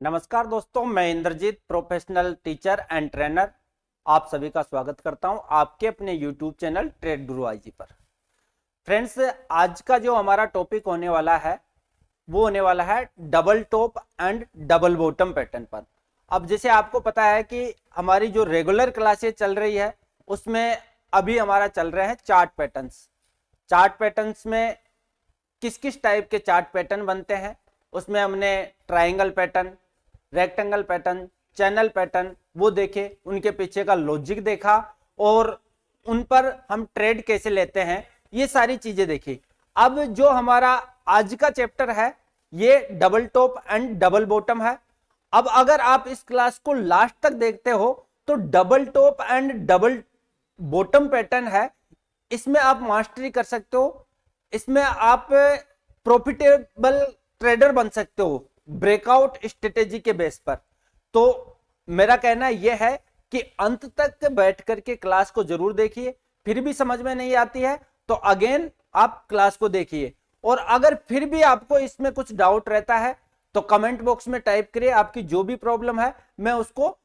नमस्कार दोस्तों, मैं Indrajeet professional teacher and trainer आप सभी का स्वागत करता हूं आपके अपने YouTube channel trade guru IG पर। फ्रेंड्स, आज का जो हमारा टॉपिक होने वाला है वो होने वाला है double top and double bottom pattern पर। अब जैसे आपको पता है कि हमारी जो रेगुलर क्लासेस चल रही है उसमें अभी हमारा चल रहे हैं चार्ट पैटर्न्स। चार्ट पैटर्न्स में किस किस टाइप के चार्ट पैटर्न बनते हैं उसमें हमने triangle pattern, rectangle pattern, channel pattern वो देखे, उनके पीछे का लॉजिक देखा और उन पर हम ट्रेड कैसे लेते हैं, ये सारी चीजें देखी। अब जो हमारा आज का चैप्टर है ये double top and double bottom है। अब अगर आप इस क्लास को लास्ट तक देखते हो तो double top and double bottom pattern है, इसमें आप मास्टरी कर सकते हो, इसमें आप प्रॉफिटेबल ट्रेडर बन सकते हो ब्रेकआउट स्ट्रेटेजी के बेस पर। तो मेरा कहना यह है कि अंत तक बैठ करके क्लास को जरूर देखिए, फिर भी समझ में नहीं आती है तो अगेन आप क्लास को देखिए, और अगर फिर भी आपको इसमें कुछ डाउट रहता है तो कमेंट बॉक्स में टाइप करिए, आपकी जो भी प्रॉब्लम है मैं उसको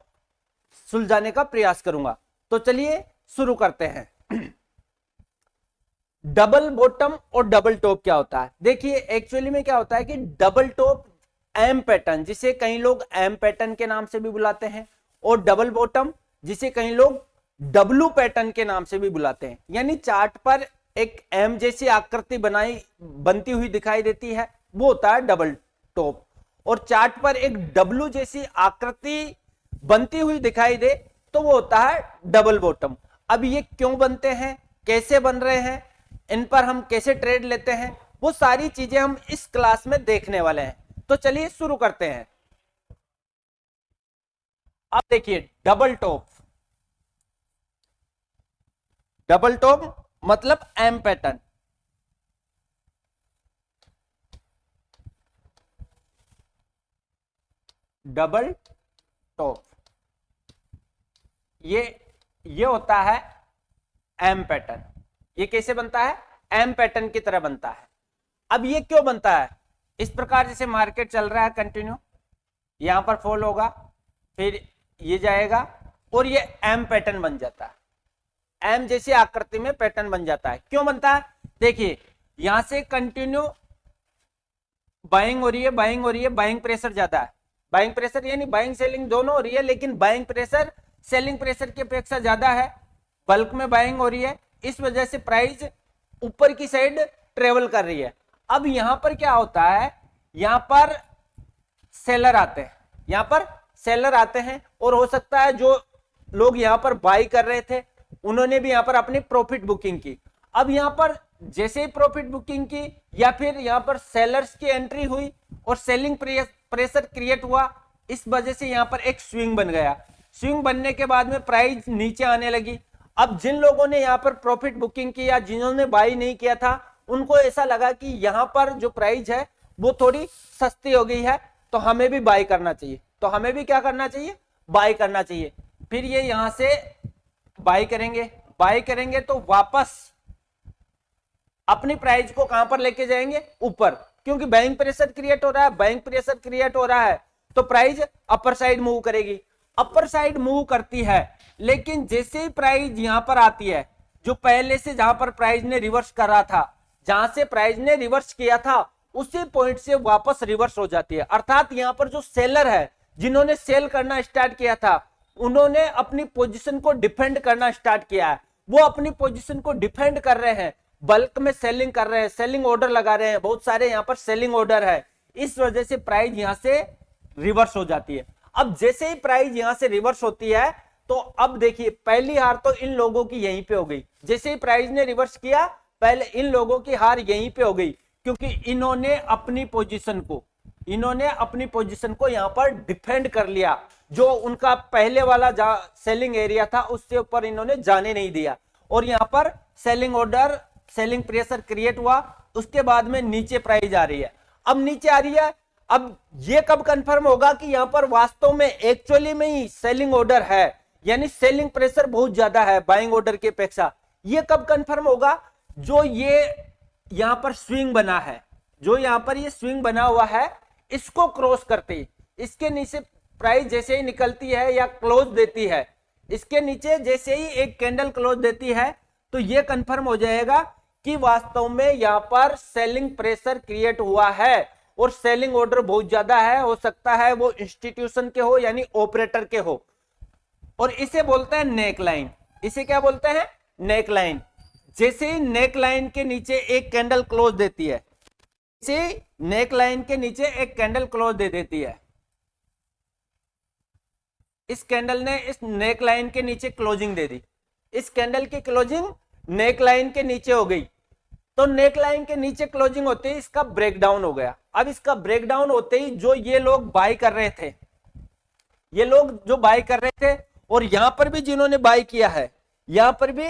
सुलझाने का प्रयास करूंगा। तो चलिए शुरू करते हैं। डबल बॉटम और डबल टॉप क्या होता है? देखिए एक्चुअली में क्या होता है कि डबल टॉप एम पैटर्न, जिसे कई लोग एम पैटर्न के नाम से भी बुलाते हैं, और डबल बॉटम जिसे कई लोग डब्लू पैटर्न के नाम से भी बुलाते हैं। यानी चार्ट पर एक एम जैसी आकृति बनती हुई दिखाई देती है, वो होता है डबल टॉप, और चार्ट पर एक डब्लू जैसी आकृति बनती हुई दिखाई दे तो वो होता है डबल बॉटम। अब ये क्यों बनते हैं, कैसे बन रहे हैं, इन पर हम कैसे ट्रेड लेते हैं, वो सारी चीजें हम इस क्लास में देखने वाले हैं। तो चलिए शुरू करते हैं। अब देखिए डबल टॉप, डबल टॉप मतलब एम पैटर्न। डबल टॉप ये होता है एम पैटर्न। ये कैसे बनता है? एम पैटर्न की तरह बनता है। अब ये क्यों बनता है? इस प्रकार जैसे मार्केट चल रहा है कंटिन्यू, यहां पर फॉल होगा, फिर ये जाएगा और ये एम पैटर्न बन जाता है। एम जैसी आकृति में पैटर्न बन जाता है। क्यों बनता है? देखिए यहां से कंटिन्यू बाइंग हो रही है, बाइंग हो रही है, बाइंग प्रेशर ज्यादा है, बाइंग प्रेशर यानी बाइंग सेलिंग दोनों हो रही है, लेकिन बाइंग प्रेशर सेलिंग प्रेशर की अपेक्षा ज्यादा है, बल्क में बाइंग हो रही है, इस वजह से प्राइस ऊपर की साइड ट्रेवल कर रही है। अब यहां पर क्या होता है, यहां पर सेलर आते हैं, यहां पर सेलर आते हैं, और हो सकता है जो लोग यहां पर बाई कर रहे थे उन्होंने भी यहां पर अपनी प्रॉफिट बुकिंग की। अब यहां पर जैसे ही प्रॉफिट बुकिंग की या फिर यहां पर सेलर्स की एंट्री हुई और सेलिंग प्रेशर क्रिएट हुआ, इस वजह से यहां पर एक स्विंग बन गया। स्विंग बनने के बाद में प्राइस नीचे आने लगी। अब जिन लोगों ने यहां पर प्रॉफिट बुकिंग की या जिन्होंने बाई नहीं किया था उनको ऐसा लगा कि यहां पर जो प्राइस है वो थोड़ी सस्ती हो गई है तो हमें भी बाई करना चाहिए, तो हमें भी क्या करना चाहिए? बाई करना चाहिए। फिर ये यहां से बाई करेंगे, बाई करेंगे तो वापस अपनी प्राइस को कहां पर लेके जाएंगे? ऊपर, क्योंकि बाइंग प्रेशर क्रिएट हो रहा है, बाइंग प्रेशर क्रिएट हो रहा है तो प्राइस अपर साइड मूव करेगी, अपर साइड मूव करती है। लेकिन जैसे ही प्राइस यहां पर आती है, जो पहले से जहां पर प्राइस ने रिवर्स करा था, जहां से प्राइस ने रिवर्स किया था उसी पॉइंट से वापस रिवर्स हो जाती है। अर्थात यहां पर जो सेलर है जिन्होंने सेल करना स्टार्ट किया था उन्होंने अपनी पोजीशन को डिफेंड करना स्टार्ट किया है, वो अपनी पोजीशन को डिफेंड कर रहे हैं, बल्क में सेलिंग कर रहे हैं, सेलिंग ऑर्डर लगा रहे हैं, बहुत सारे यहां पर सेलिंग ऑर्डर है, इस वजह से प्राइस यहां से रिवर्स हो जाती है। अब जैसे ही प्राइस यहां से रिवर्स होती है तो अब देखिए पहली हार तो इन लोगों की यहीं पे हो गई। जैसे ही प्राइस ने रिवर्स किया पहले इन लोगों की हार यहीं पे हो गई, क्योंकि इन्होंने अपनी पोजीशन को यहां पर डिफेंड कर लिया। जो उनका पहले वाला सेलिंग एरिया था उससे ऊपर इन्होंने जाने नहीं दिया, और यहां पर selling order, selling pressure create हुआ। उसके बाद में नीचे प्राइस आ रही है, अब नीचे आ रही है। अब ये कब कंफर्म होगा कि यहां पर वास्तव में एक्चुअली में ही सेलिंग ऑर्डर है, यानी सेलिंग प्रेशर बहुत ज्यादा है बाइंग ऑर्डर की अपेक्षा? ये कब कंफर्म होगा? जो ये यहां पर स्विंग बना है, जो यहां पर ये स्विंग बना हुआ है, इसको क्रॉस करते ही इसके नीचे प्राइस जैसे ही निकलती है या क्लोज देती है, इसके नीचे जैसे ही एक कैंडल क्लोज देती है, तो ये कंफर्म हो जाएगा कि वास्तव में यहां पर सेलिंग प्रेशर क्रिएट हुआ है और सेलिंग ऑर्डर बहुत ज्यादा है, हो सकता है वो इंस्टीट्यूशन के हो यानी ऑपरेटर के हो, और इसे बोलते हैं नेक लाइन। इसे क्या बोलते हैं? Neck line. जैसे ही नेक लाइन के नीचे एक कैंडल क्लोज देती है, जैसे नेक लाइन के नीचे एक कैंडल क्लोज दे देती है, इस कैंडल ने इस नेक लाइन के नीचे क्लोजिंग दे दी, इस कैंडल की क्लोजिंग नेक लाइन के नीचे हो गई, तो नेक लाइन के नीचे क्लोजिंग होते ही इसका ब्रेकडाउन हो गया। अब इसका ब्रेकडाउन होते ही जो ये लोग बाय कर रहे थे, ये लोग जो बाय कर रहे थे, और यहां पर भी जिन्होंने बाय किया है, यहां पर भी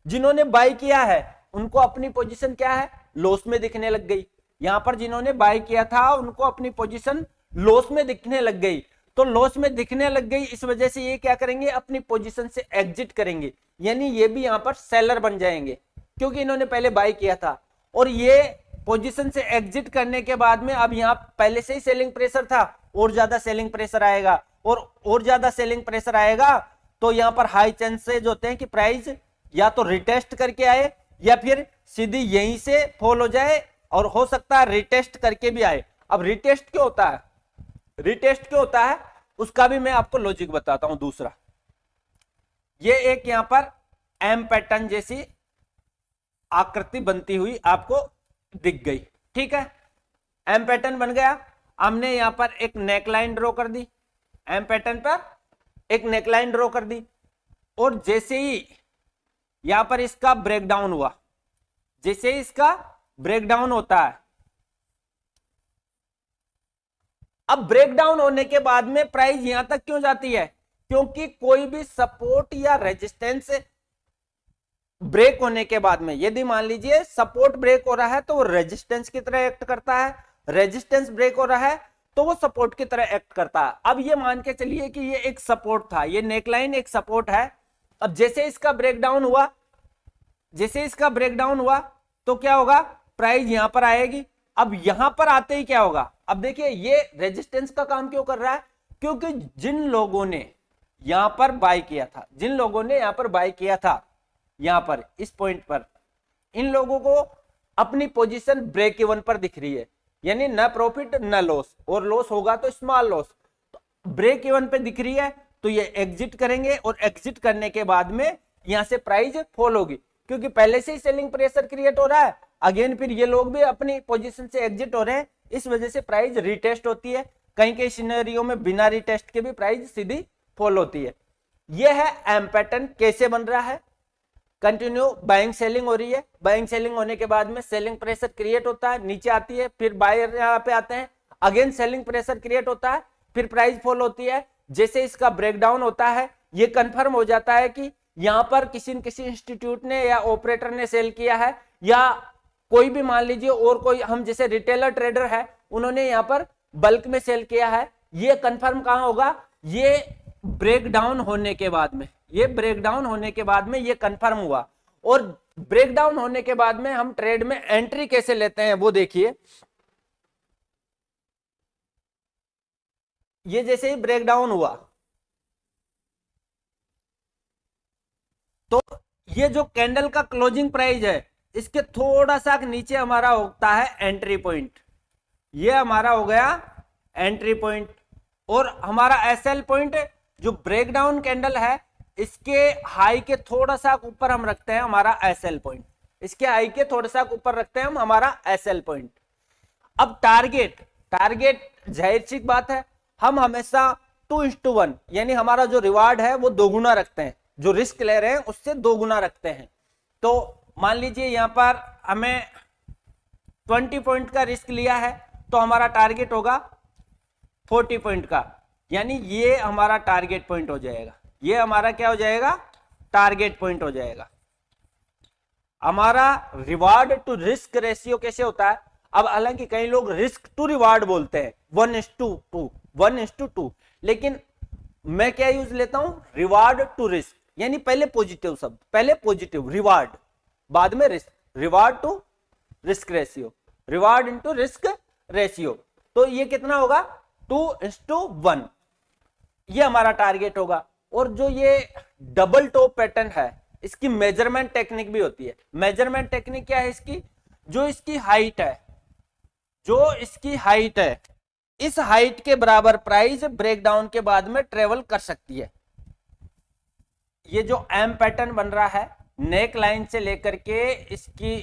जिन्होंने बाय किया है, उनको अपनी पोजीशन क्या है? लॉस में दिखने लग गई। यहां पर जिन्होंने बाय किया था उनको अपनी पोजीशन लॉस में दिखने लग गई, तो लॉस में दिखने लग गई, इस वजह से ये क्या करेंगे? अपनी पोजीशन से एग्जिट करेंगे, यानी ये भी यहां पर सेलर बन जाएंगे क्योंकि इन्होंने पहले बाय किया था। और ये पोजीशन से एग्जिट करने के बाद में अब यहां पहले से ही सेलिंग प्रेशर था, और ज्यादा सेलिंग प्रेशर आएगा, और ज्यादा सेलिंग प्रेशर आएगा, तो यहां पर हाई चांसेस होते हैं कि प्राइस या तो रिटेस्ट करके आए या फिर सीधी यहीं से फॉल हो जाए, और हो सकता है रिटेस्ट करके भी आए। अब रिटेस्ट क्यों होता है? रिटेस्ट क्यों होता है उसका भी मैं आपको लॉजिक बताता हूं। दूसरा, ये एक यहां पर एम पैटर्न जैसी आकृति बनती हुई आपको दिख गई, ठीक है, एम पैटर्न बन गया। हमने यहां पर एक नेकलाइन ड्रॉ कर दी, एम पैटर्न पर एक नेकलाइन ड्रॉ कर दी, और जैसे ही यहां पर इसका ब्रेकडाउन हुआ, जैसे ही इसका ब्रेकडाउन होता है, अब ब्रेकडाउन होने के बाद में प्राइस यहां तक क्यों जाती है? क्योंकि कोई भी सपोर्ट या रेजिस्टेंस ब्रेक होने के बाद में, यदि मान लीजिए सपोर्ट ब्रेक हो रहा है तो वो रेजिस्टेंस की तरह एक्ट करता है, रेजिस्टेंस ब्रेक हो रहा है तो वो सपोर्ट की तरह एक्ट करता है। अब ये मान के चलिए कि ये एक सपोर्ट था, ये नेकलाइन एक सपोर्ट है। अब जैसे इसका ब्रेकडाउन हुआ, जैसे इसका ब्रेकडाउन हुआ तो क्या होगा? प्राइस यहां पर आएगी। अब यहां पर आते ही क्या होगा? अब देखिए ये रेजिस्टेंस का काम क्यों कर रहा है? क्योंकि जिन लोगों ने यहां पर बाय किया था, जिन लोगों ने यहां पर बाय किया था, यहां पर इस पॉइंट पर, इन लोगों को अपनी पोजीशन ब्रेक इवन पर दिख रही है, यानी न प्रॉफिट न लॉस, और लॉस होगा तो स्मॉल लॉस, तो ब्रेक इवन पे दिख रही है, तो ये एग्जिट करेंगे, और एग्जिट करने के बाद में यहां से प्राइस फॉल होगी, क्योंकि पहले से ही सेलिंग प्रेशर क्रिएट हो रहा है। अगेन फिर ये लोग भी अपनी पोजीशन से एग्जिट हो रहे हैं, इस वजह से प्राइस रिटेस्ट होती है। कहीं कहीं सिनेरियो में बिना रिटेस्ट के भी प्राइस सीधी फॉल होती है। यह है एम पैटर्न कैसे बन रहा है? कंटिन्यू बाइंग सेलिंग हो रही है, बाइंग सेलिंग होने के बाद में सेलिंग प्रेशर क्रिएट होता है, नीचे आती है, फिर बायर यहाँ पे आते हैं, अगेन सेलिंग प्रेशर क्रिएट होता है, फिर प्राइस फॉल होती है। जैसे इसका ब्रेकडाउन होता है, ये कंफर्म हो जाता है कि यहां पर किसी न किसी इंस्टीट्यूट ने या ऑपरेटर ने सेल किया है, या कोई भी मान लीजिए और कोई, हम जैसे रिटेलर ट्रेडर है, उन्होंने यहां पर बल्क में सेल किया है। ये कंफर्म कहां होगा? ये ब्रेकडाउन होने के बाद में, ये ब्रेकडाउन होने के बाद में ये कंफर्म हुआ। और ब्रेकडाउन होने के बाद में हम ट्रेड में एंट्री कैसे लेते हैं वो देखिए। ये जैसे ही ब्रेकडाउन हुआ तो ये जो कैंडल का क्लोजिंग प्राइस है, इसके थोड़ा सा नीचे हमारा होता है एंट्री पॉइंट, ये हमारा हो गया एंट्री पॉइंट। और हमारा एसएल पॉइंट जो ब्रेकडाउन कैंडल है, इसके हाई के थोड़ा सा ऊपर हम रखते हैं हमारा एसएल पॉइंट, इसके हाई के थोड़ा सा ऊपर रखते हैं हम हमारा एसएल पॉइंट। अब टारगेट, टारगेट जाहिर सी बात है, हम हमेशा 2:1 यानी हमारा जो रिवार्ड है वो दोगुना रखते हैं, जो रिस्क ले रहे हैं उससे दोगुना रखते हैं। तो मान लीजिए यहां पर हमें 20 पॉइंट का रिस्क लिया है, तो हमारा टारगेट होगा 40 पॉइंट का, यानी ये हमारा टारगेट पॉइंट हो जाएगा, ये हमारा क्या हो जाएगा? टारगेट पॉइंट हो जाएगा। हमारा रिवार्ड टू रिस्क रेशियो कैसे होता है? अब हालांकि कई लोग रिस्क टू रिवार्ड बोलते हैं 1:2, 1:2, लेकिन मैं क्या यूज लेता हूं? रिवार्ड टू रिस्क, यानी पहले पॉजिटिव शब्द, पहले पॉजिटिव रिवार्ड, बाद में risk, reward to risk ratio, reward into risk ratio. तो ये कितना होगा? 2:1, ये हमारा टारगेट होगा। और जो ये डबल टॉप पैटर्न है, इसकी मेजरमेंट टेक्निक भी होती है। मेजरमेंट टेक्निक क्या है इसकी? जो इसकी हाइट है, जो इसकी हाइट है, इस हाइट के बराबर प्राइस ब्रेकडाउन के बाद में ट्रेवल कर सकती है। ये जो एम पैटर्न बन रहा है, नेक लाइन से लेकर के इसकी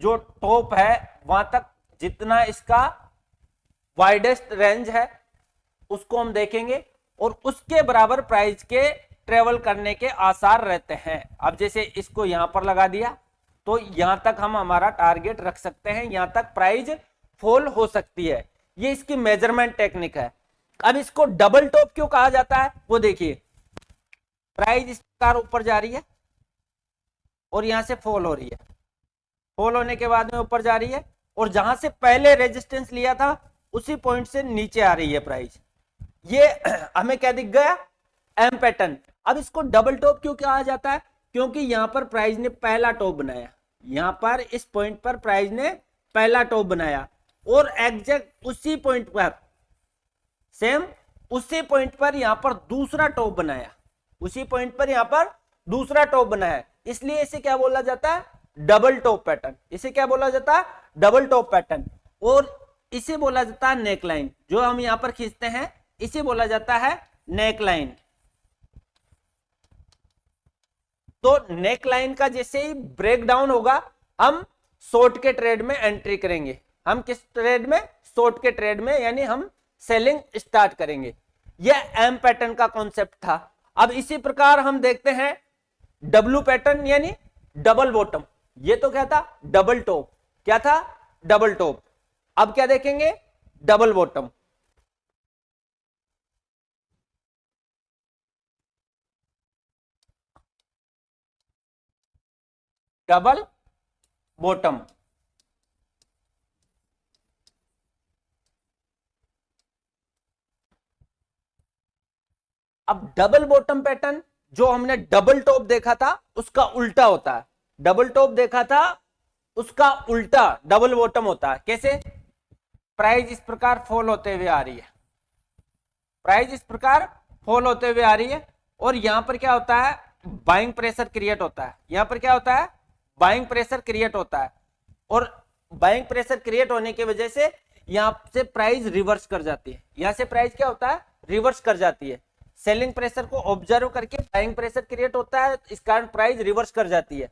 जो टॉप है वहां तक, जितना इसका वाइडेस्ट रेंज है उसको हम देखेंगे, और उसके बराबर प्राइस के ट्रेवल करने के आसार रहते हैं। अब जैसे इसको यहां पर लगा दिया तो यहां तक हम हमारा टारगेट रख सकते हैं, यहां तक प्राइस फॉल हो सकती है। ये इसकी मेजरमेंट टेक्निक है। अब इसको डबल टॉप क्यों कहा जाता है वो देखिए, प्राइस इस प्रकार ऊपर जा रही है और यहां से फॉल हो रही है, फॉल होने के बाद में ऊपर जा रही है, और जहां से पहले रेजिस्टेंस लिया था उसी पॉइंट से नीचे आ रही है प्राइस। ये हमें क्या दिख गया? M pattern. अब इसको डबल टॉप क्यों कहा जाता है? क्योंकि यहां पर प्राइस ने पहला टॉप बनाया, यहां पर इस पॉइंट पर प्राइस ने पहला टॉप बनाया, और एग्जैक्ट उसी पॉइंट पर, सेम उसी पॉइंट पर यहां पर दूसरा टॉप बनाया, उसी पॉइंट पर यहां पर दूसरा टॉप बनाया। इसलिए इसे क्या बोला जाता है? Double top pattern. इसे क्या बोला जाता है? Double top pattern. और इसे बोला जाता है नेक लाइन। जो हम यहां पर खींचते हैं इसे बोला जाता है नेक लाइन। तो नेक लाइन का जैसे ही ब्रेक डाउन होगा, हम शॉर्ट के ट्रेड में एंट्री करेंगे। हम किस ट्रेड में? शॉर्ट के ट्रेड में, यानी हम सेलिंग स्टार्ट करेंगे। यह एम पैटर्न का कॉन्सेप्ट था। अब इसी प्रकार हम देखते हैं डब्ल्यू पैटर्न, यानी डबल बॉटम। ये तो क्या था? Double top. क्या था? Double top. अब क्या देखेंगे? Double bottom. Double bottom. अब डबल बॉटम पैटर्न, जो हमने डबल टॉप देखा था उसका उल्टा होता है। डबल टॉप देखा था उसका उल्टा डबल बॉटम होता है। कैसे? प्राइस इस प्रकार फॉल होते हुए आ रही है, प्राइस इस प्रकार फॉल होते हुए आ रही है, और यहां पर क्या होता है? बाइंग प्रेशर क्रिएट होता है। यहां पर क्या होता है? बाइंग प्रेशर क्रिएट होता है, और बाइंग प्रेशर क्रिएट होने की वजह से यहां से प्राइस रिवर्स कर जाती है। यहां से प्राइस क्या होता है? रिवर्स कर जाती है। सेलिंग प्रेशर को ऑब्जर्व करके बाइंग प्रेशर क्रिएट होता है, इस कारण प्राइस रिवर्स कर जाती है।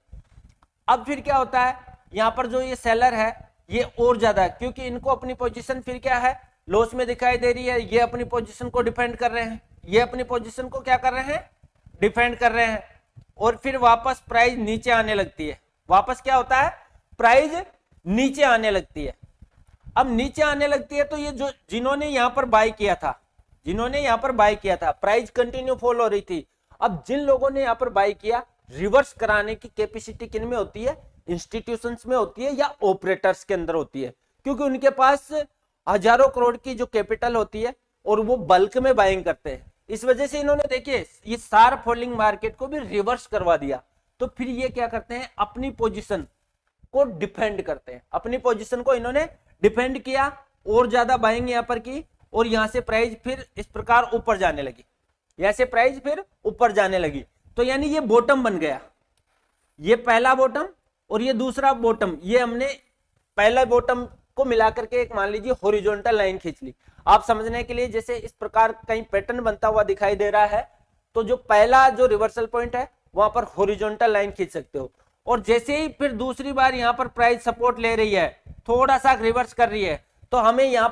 अब फिर क्या होता है? यहां पर जो ये सेलर है ये और ज्यादा, क्योंकि इनको अपनी पोजीशन फिर क्या है? लॉस में दिखाई दे रही है। ये अपनी पोजीशन को डिफेंड कर रहे हैं, ये अपनी पोजीशन को क्या कर रहे हैं? डिफेंड कर रहे हैं। और फिर वापस प्राइस नीचे आने लगती है। वापस क्या होता है? प्राइस नीचे आने लगती है। अब नीचे आने लगती है तो ये जो जिन्होंने यहां पर बाय किया था, जिन्होंने यहां पर बाय किया था, प्राइस कंटिन्यू फॉल हो रही थी। अब जिन लोगों ने यहां पर बाय किया, रिवर्स कराने की कैपेसिटी किन में होती है? इंस्टीट्यूशंस में होती है या ऑपरेटर्स के अंदर होती है, क्योंकि उनके पास हजारों करोड़ की जो कैपिटल होती है और वो बल्क में बाइंग करते हैं। इस वजह से इन्होंने देखिए ये शार्प फॉलिंग मार्केट को भी रिवर्स करवा दिया। तो फिर ये क्या करते हैं? अपनी पोजीशन को डिफेंड करते हैं। अपनी पोजीशन को इन्होंने डिफेंड किया और ज्यादा बाइंग यहां पर की, और यहां से प्राइस फिर इस प्रकार ऊपर जाने लगी, यहां से प्राइस फिर ऊपर जाने लगी। तो यानी ये बॉटम बन गया, ये पहला बॉटम और ये दूसरा बॉटम। ये हमने पहला बॉटम को मिलाकर के एक मान लीजिए हॉरिजॉन्टल लाइन खींच ली। आप समझने के लिए जैसे इस प्रकार कहीं पैटर्न बनता हुआ दिखाई दे रहा है, तो जो पहला जो रिवर्सल पॉइंट है वहां पर हॉरिजॉन्टल लाइन खींच सकते हो। और जैसे ही फिर दूसरी बार यहां पर प्राइस सपोर्ट ले रही है, थोड़ा सा रिवर्स कर रही है, तो हमें यहां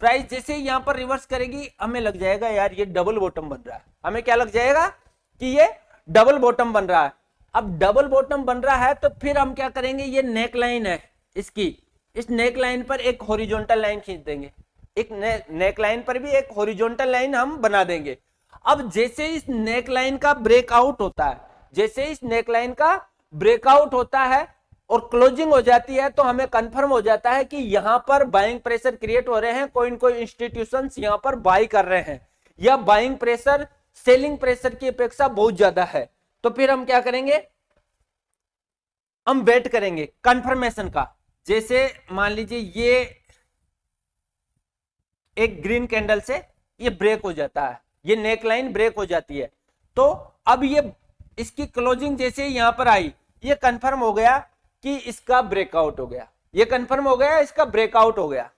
प्राइस जैसे ही यहां पर रिवर्स करेगी, हमें लग जाएगा यार ये डबल बॉटम बन रहा है। हमें क्या लग जाएगा? कि ये डबल बॉटम बन रहा है। अब डबल बॉटम बन रहा है तो फिर हम क्या करेंगे? ये नेक लाइन है इसकी, इस नेक लाइन पर एक हॉरिजॉन्टल लाइन खींच देंगे। एक नेक लाइन पर भी एक हॉरिजॉन्टल लाइन हम बना देंगे। अब जैसे इस नेक लाइन का ब्रेकआउट होता है, जैसे इस नेक लाइन का ब्रेकआउट होता है और क्लोजिंग हो जाती है, तो हमें कंफर्म हो जाता है कि यहां पर बाइंग प्रेशर क्रिएट हो रहे हैं, कोई न कोई इंस्टीट्यूशंस यहां पर बाई कर रहे हैं, या बाइंग प्रेशर सेलिंग प्रेशर की अपेक्षा बहुत ज्यादा है। तो फिर हम क्या करेंगे? हम वेट करेंगे कंफर्मेशन का। जैसे मान लीजिए एक ग्रीन कैंडल से ये ब्रेक हो जाता है, ये नेक लाइन ब्रेक हो जाती है। तो अब ये इसकी क्लोजिंग जैसे यहां पर आई, ये कंफर्म हो गया कि इसका ब्रेकआउट हो गया, ये कंफर्म हो गया इसका ब्रेकआउट हो गया।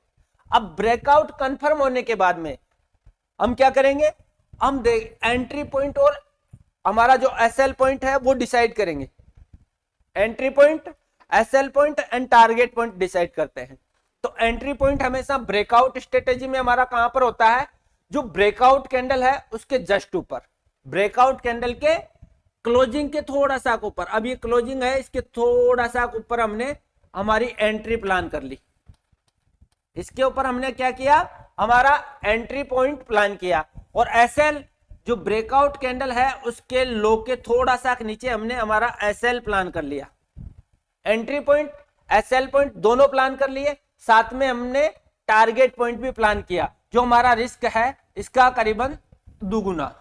अब ब्रेकआउट कंफर्म होने के बाद में हम क्या करेंगे, हम एंट्री पॉइंट और हमारा जो एसएल पॉइंट है वो डिसाइड करेंगे। Entry point, SL point and target point decide करते हैं। तो एंट्री पॉइंट हमेशा ब्रेकआउट स्ट्रेटेजी में हमारा कहां पर होता है, जो ब्रेकआउट कैंडल है उसके जस्ट ऊपर, ब्रेकआउट कैंडल के क्लोजिंग के थोड़ा सा ऊपर। अब ये क्लोजिंग है, इसके थोड़ा सा ऊपर हमने हमारी एंट्री प्लान कर ली। इसके ऊपर हमने क्या किया, हमारा एंट्री पॉइंट प्लान किया। और एसएल जो ब्रेकआउट कैंडल है उसके लो के थोड़ा सा नीचे हमने हमारा एसएल प्लान कर लिया। एंट्री पॉइंट, एसएल पॉइंट दोनों प्लान कर लिए, साथ में हमने टारगेट पॉइंट भी प्लान किया। जो हमारा रिस्क है इसका करीबन दुगुना,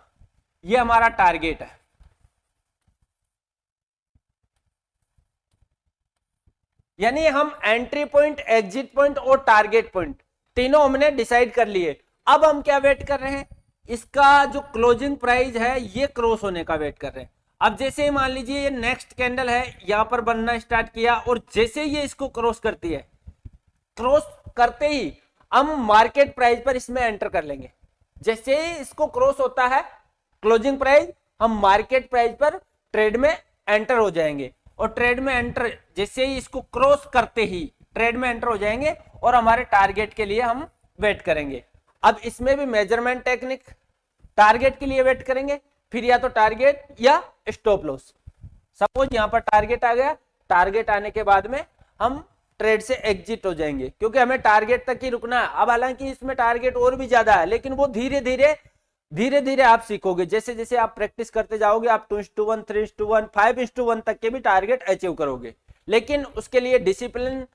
ये हमारा टारगेट है। यानी हम एंट्री पॉइंट, एग्जिट पॉइंट और टारगेट पॉइंट तीनों हमने डिसाइड कर लिए। अब हम क्या वेट कर रहे हैं, इसका जो क्लोजिंग प्राइस है ये क्रॉस होने का वेट कर रहे हैं। अब जैसे ही मान लीजिए ये नेक्स्ट कैंडल है, यहां पर बनना स्टार्ट किया और जैसे ये इसको क्रॉस करती है, क्रॉस करते ही हम मार्केट प्राइस पर इसमें एंटर कर लेंगे। जैसे ही इसको क्रॉस होता है क्लोजिंग प्राइस, हम मार्केट प्राइस पर ट्रेड में एंटर हो जाएंगे। और ट्रेड में एंटर जैसे ही इसको क्रॉस करते ही ट्रेड में एंटर हो जाएंगे और हमारे टारगेट के लिए हम वेट करेंगे। अब इसमें भी मेजरमेंट टेक्निक, टारगेट के लिए वेट करेंगे, फिर या तो टारगेट या स्टॉप लॉस। सपोज यहां पर टारगेट आ गया, टारगेट आने के बाद में हम ट्रेड से एग्जिट हो जाएंगे, क्योंकि हमें टारगेट तक ही रुकना है। अब हालांकि इसमें टारगेट और भी ज्यादा है, लेकिन वो धीरे धीरे आप सीखोगे। जैसे जैसे आप प्रैक्टिस करते जाओगे, आप 2:1, 3:1, 5:1 तक के भी टारगेट अचीव करोगे। लेकिन उसके लिए डिसिप्लिन,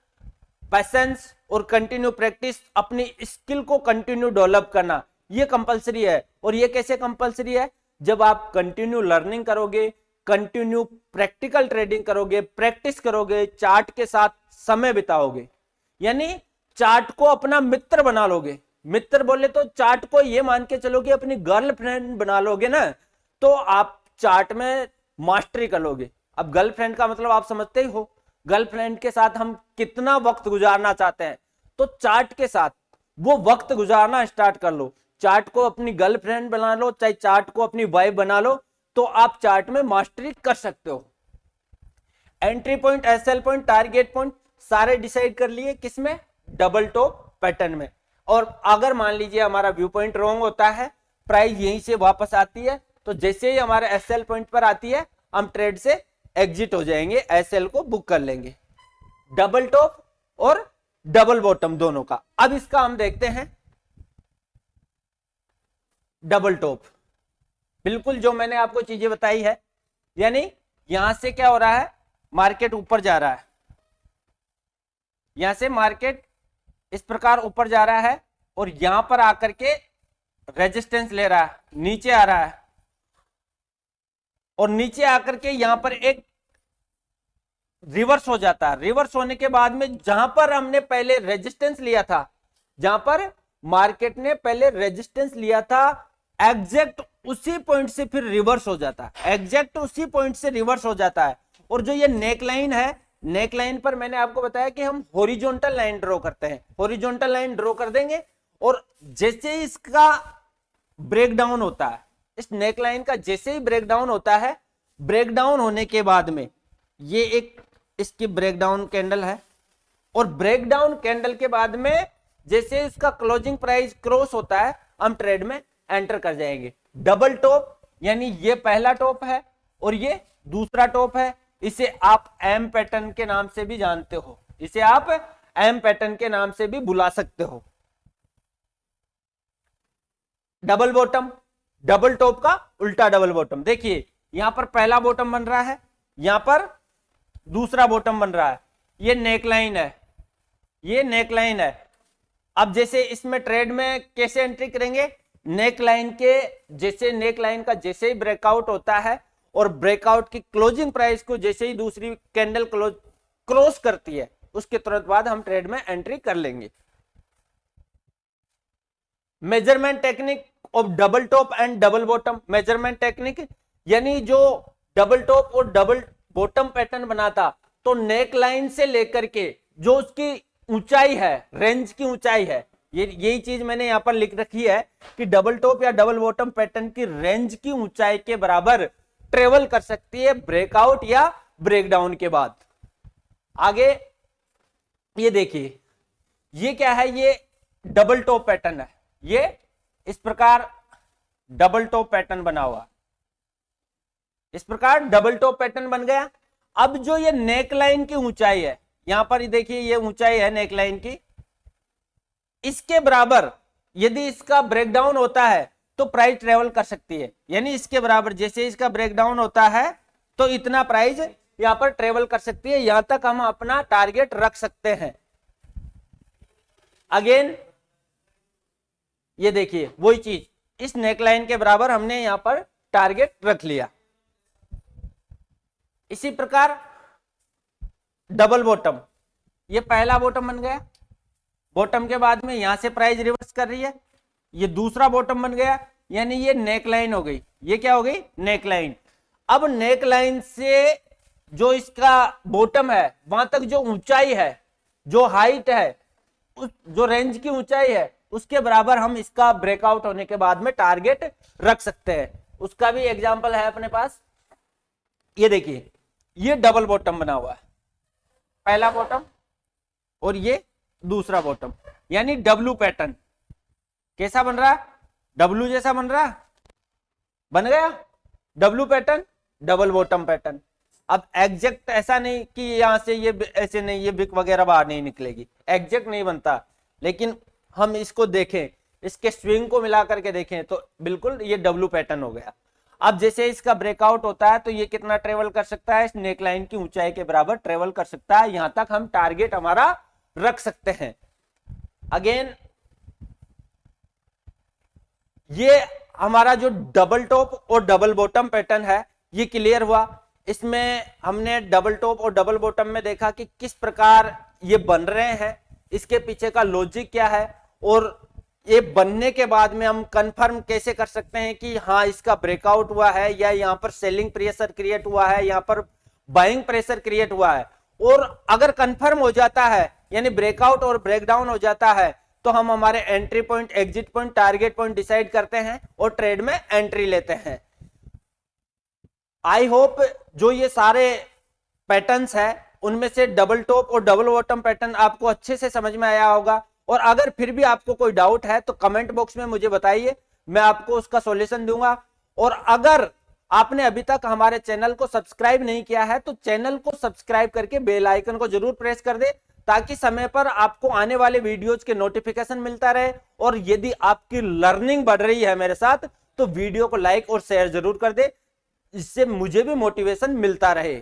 पैसेंस और कंटिन्यू प्रैक्टिस, अपनी स्किल को कंटिन्यू डेवलप करना, ये कंपलसरी है। और ये कैसे कंपलसरी है, जब आप कंटिन्यू लर्निंग करोगे, कंटिन्यू प्रैक्टिकल ट्रेडिंग करोगे, प्रैक्टिस करोगे, चार्ट के साथ समय बिताओगे, यानी चार्ट को अपना मित्र बना लोगे। मित्र बोले तो चार्ट को ये मान के चलो कि अपनी गर्लफ्रेंड बना लोगे ना, तो आप चार्ट में मास्टरी कर लोगे। अब गर्लफ्रेंड का मतलब आप समझते ही हो, गर्लफ्रेंड के साथ हम कितना वक्त गुजारना चाहते हैं, तो चार्ट के साथ वो वक्त गुजारना स्टार्ट कर लो। चार्ट को अपनी गर्लफ्रेंड बना लो, चाहे चार्ट को अपनी वाइफ बना लो, तो आप चार्ट में मास्टरी कर सकते हो। Entry point, SL point, target point सारे डिसाइड कर लिए, किसमें, डबल टॉप पैटर्न में। और अगर मान लीजिए हमारा व्यू पॉइंट रॉन्ग होता है, प्राइस यहीं से वापस आती है, तो जैसे ही हमारे एसएल पॉइंट पर आती है हम ट्रेड से एग्जिट हो जाएंगे, एसएल को बुक कर लेंगे। डबल टॉप और डबल बॉटम दोनों का। अब इसका हम देखते हैं डबल टॉप। बिल्कुल जो मैंने आपको चीजें बताई है, यानी यहां से क्या हो रहा है, मार्केट ऊपर जा रहा है, यहां से मार्केट इस प्रकार ऊपर जा रहा है और यहां पर आकर के रेजिस्टेंस ले रहा है, नीचे आ रहा है, और नीचे आकर के यहां पर एक रिवर्स हो जाता है। रिवर्स होने के बाद में जहां पर हमने पहले रेजिस्टेंस लिया था, जहां पर मार्केट ने पहले रेजिस्टेंस लिया था, एग्जैक्ट उसी पॉइंट से फिर रिवर्स हो जाता है, एग्जैक्ट उसी पॉइंट से रिवर्स हो जाता है। और जो ये नेक लाइन है, नेक लाइन पर मैंने आपको बताया कि हम हॉरिजॉन्टल लाइन ड्रॉ करते हैं, हॉरिजॉन्टल लाइन ड्रॉ कर देंगे। और जैसे ही इसका ब्रेकडाउन होता है, इस नेक लाइन का जैसे ही ब्रेकडाउन होता है, ब्रेकडाउन होने के बाद में ये एक इसकी ब्रेकडाउन कैंडल है, और ब्रेकडाउन कैंडल के बाद में जैसे इसका क्लोजिंग प्राइस क्रॉस होता है, हम ट्रेड में एंटर कर जाएंगे। डबल टॉप, यानी ये पहला टॉप है और ये दूसरा टॉप है। इसे आप एम पैटर्न के नाम से भी जानते हो, इसे आप एम पैटर्न के नाम से भी बुला सकते हो। डबल बॉटम, डबल टॉप का उल्टा डबल बॉटम। देखिए यहां पर पहला बॉटम बन रहा है, यहां पर दूसरा बॉटम बन रहा है, ये नेकलाइन है, ये नेकलाइन है। अब जैसे इसमें ट्रेड में कैसे एंट्री करेंगे, नेकलाइन के जैसे, नेकलाइन का जैसे ही ब्रेकआउट होता है और ब्रेकआउट की क्लोजिंग प्राइस को जैसे ही दूसरी कैंडल क्रॉस करती है, उसके तुरंत बाद हम ट्रेड में एंट्री कर लेंगे। Measurement technique of double top and double bottom. Measurement technique यानी जो डबल टॉप और डबल बॉटम पैटर्न बनाता, तो नेक लाइन से लेकर के जो उसकी ऊंचाई है, रेंज की ऊंचाई है, यही चीज मैंने यहां पर लिख रखी है कि डबल टॉप या डबल बॉटम पैटर्न की रेंज की ऊंचाई के बराबर ट्रेवल कर सकती है ब्रेकआउट या ब्रेकडाउन के बाद। आगे ये देखिए, ये क्या है, ये डबल टॉप पैटर्न है। ये इस प्रकार डबल टॉप पैटर्न बना हुआ, इस प्रकार डबल टॉप पैटर्न बन गया। अब जो ये नेक लाइन की ऊंचाई है, यहां पर देखिए ये ऊंचाई है नेक लाइन की, इसके बराबर यदि इसका ब्रेकडाउन होता है तो प्राइस ट्रेवल कर सकती है। यानी इसके बराबर जैसे इसका ब्रेकडाउन होता है तो इतना प्राइस यहां पर ट्रेवल कर सकती है, यहां तक हम अपना टारगेट रख सकते हैं। अगेन ये देखिए वही चीज, इस नेकलाइन के बराबर हमने यहां पर टारगेट रख लिया। इसी प्रकार डबल बॉटम, ये पहला बॉटम बन गया, बॉटम के बाद में यहां से प्राइस रिवर्स कर रही है, ये दूसरा बॉटम बन गया, यानी ये नेकलाइन हो गई। ये क्या हो गई, नेकलाइन। अब नेकलाइन से जो इसका बॉटम है वहां तक जो ऊंचाई है, जो हाइट है, उस जो रेंज की ऊंचाई है, उसके बराबर हम इसका ब्रेकआउट होने के बाद में टारगेट रख सकते हैं। उसका भी एग्जांपल है अपने पास। ये देखिए, ये डबल बॉटम बना हुआ है, पहला बॉटम और ये दूसरा बॉटम, यानी डब्लू पैटर्न। कैसा बन रहा, डब्लू जैसा बन रहा, बन गया W pattern, double bottom pattern. अब एग्जैक्ट ऐसा नहीं कि यहां से ये ऐसे नहीं, ये बिक वगैरह बाहर नहीं निकलेगी, एग्जैक्ट नहीं बनता, लेकिन हम इसको देखें, इसके स्विंग को मिला करके देखें तो बिल्कुल ये डब्लू पैटर्न हो गया। अब जैसे इसका ब्रेकआउट होता है तो ये कितना ट्रेवल कर सकता है, इस नेकलाइन की ऊंचाई के बराबर ट्रेवल कर सकता है, यहां तक हम टारगेट हमारा रख सकते हैं। अगेन ये हमारा जो डबल टॉप और डबल बॉटम पैटर्न है ये क्लियर हुआ। इसमें हमने डबल टॉप और डबल बॉटम में देखा कि किस प्रकार ये बन रहे हैं, इसके पीछे का लॉजिक क्या है, और ये बनने के बाद में हम कंफर्म कैसे कर सकते हैं कि हाँ इसका ब्रेकआउट हुआ है या यहाँ पर सेलिंग प्रेशर क्रिएट हुआ है, यहाँ पर बाइंग प्रेशर क्रिएट हुआ है। और अगर कंफर्म हो जाता है, यानी ब्रेकआउट और ब्रेकडाउन हो जाता है, तो हम हमारे entry point, exit point, target point decide करते हैं और ट्रेड में एंट्री लेते हैं। आई होप जो ये सारे पैटर्न्स है उनमें से डबल टॉप और डबल बॉटम पैटर्न आपको अच्छे से समझ में आया होगा। और अगर फिर भी आपको कोई डाउट है तो कमेंट बॉक्स में मुझे बताइए, मैं आपको उसका सॉल्यूशन दूंगा। और अगर आपने अभी तक हमारे चैनल को सब्सक्राइब नहीं किया है तो चैनल को सब्सक्राइब करके बेल आइकन को जरूर प्रेस कर दे, ताकि समय पर आपको आने वाले वीडियोज के नोटिफिकेशन मिलता रहे। और यदि आपकी लर्निंग बढ़ रही है मेरे साथ तो वीडियो को लाइक और शेयर जरूर कर दे, इससे मुझे भी मोटिवेशन मिलता रहे।